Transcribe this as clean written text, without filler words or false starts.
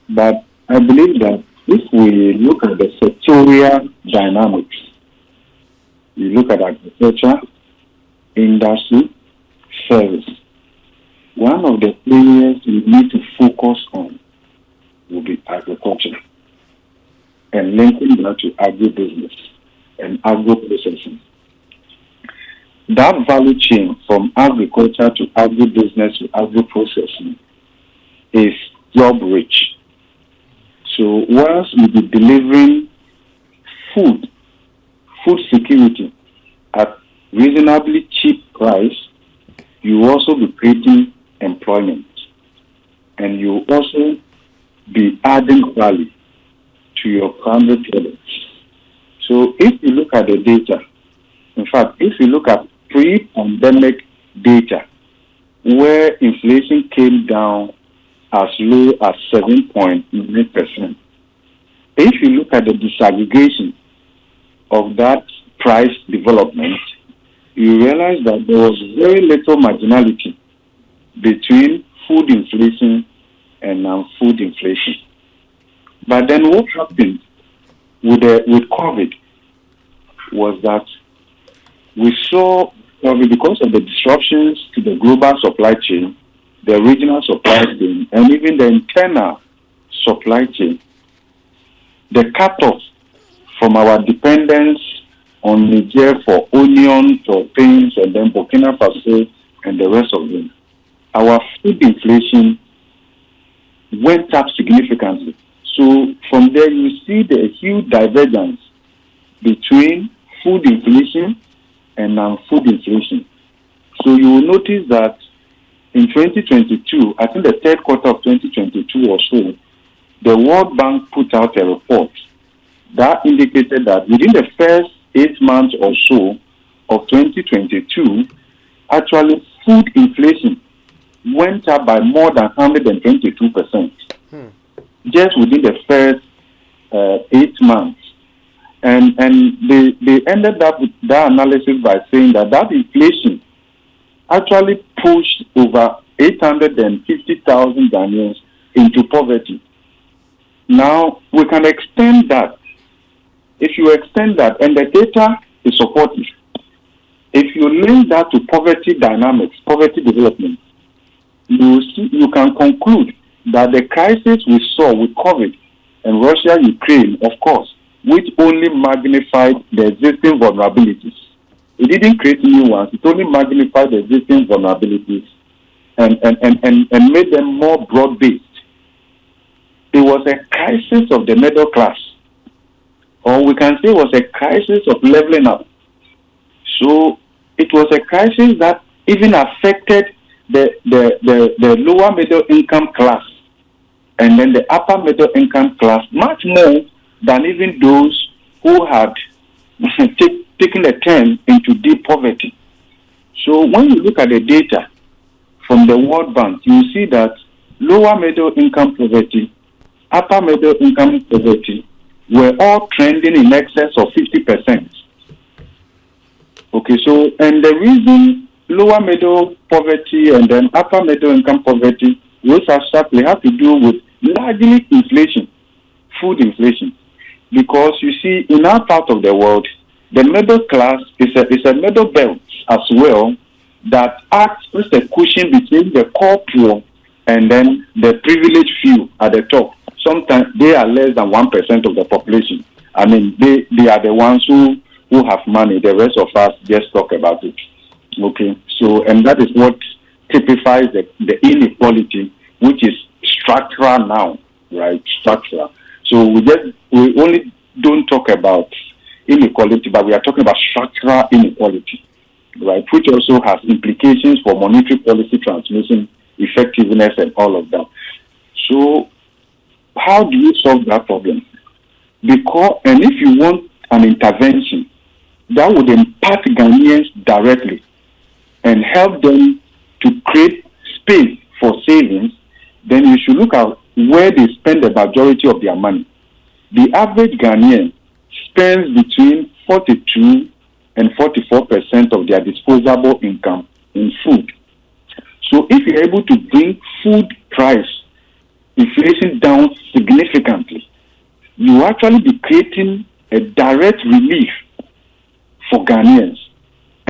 But I believe that if we look at the sectorial dynamics, we look at agriculture, industry, service, one of the areas we need to focus on will be agriculture and linking that to agribusiness and agro-processing. That value chain from agriculture to agribusiness to agro-processing is job rich. So whilst we be delivering food security at reasonably cheap price, you also be creating employment, and you also be adding value to your primary products. So if you look at the data, in fact, if you look at pre-pandemic data, where inflation came down as low as 7.9%, if you look at the disaggregation of that price development, you realize that there was very little marginality between food inflation and non-food inflation. But then what happened with COVID was that we saw COVID, because of the disruptions to the global supply chain, the regional supply chain, and even the internal supply chain, the cutoff from our dependence on Niger for onions, for things, and then Burkina Faso and the rest of them, our food inflation went up significantly. So from there, you see the huge divergence between food inflation and non-food inflation. So you will notice that in 2022, I think the third quarter of 2022 or so, the World Bank put out a report that indicated that within the first 8 months or so of 2022, actually food inflation went up by more than 122%, just within the first 8 months. And they ended up with that analysis by saying that inflation actually pushed over 850,000 Ghanaians into poverty. Now, we can extend that. If you extend that, and the data is supportive, if you link that to poverty dynamics, poverty development, you can conclude that the crisis we saw with COVID and Russia-Ukraine, of course, which only magnified the existing vulnerabilities. It didn't create new ones. It only magnified the existing vulnerabilities and made them more broad-based. It was a crisis of the middle class, or we can say it was a crisis of leveling up. So it was a crisis that even affected the lower middle income class and then the upper middle income class much more than even those who had taken a turn into deep poverty. So when you look at the data from the World Bank, you see that lower middle income poverty, upper middle income poverty were all trending in excess of 50%. Okay, so, and the reason lower middle poverty and then upper middle income poverty rose as sharply have to do with largely inflation, food inflation. Because you see, in our part of the world, the middle class is a middle belt as well that acts as a cushion between the core poor and then the privileged few at the top. Sometimes they are less than 1% of the population. I mean, they are the ones who have money. The rest of us just talk about it. Okay, so, and that is what typifies the inequality, which is structural now, right? Structural. So we only don't talk about inequality, but we are talking about structural inequality, right? Which also has implications for monetary policy transmission, effectiveness, and all of that. So how do you solve that problem? Because, and if you want an intervention that would impact Ghanaians directly and help them to create space for savings, then you should look at where they spend the majority of their money. The average Ghanaian spends between 42 and 44% of their disposable income in food. So if you're able to bring food price inflation down significantly, you actually be creating a direct relief for Ghanaians.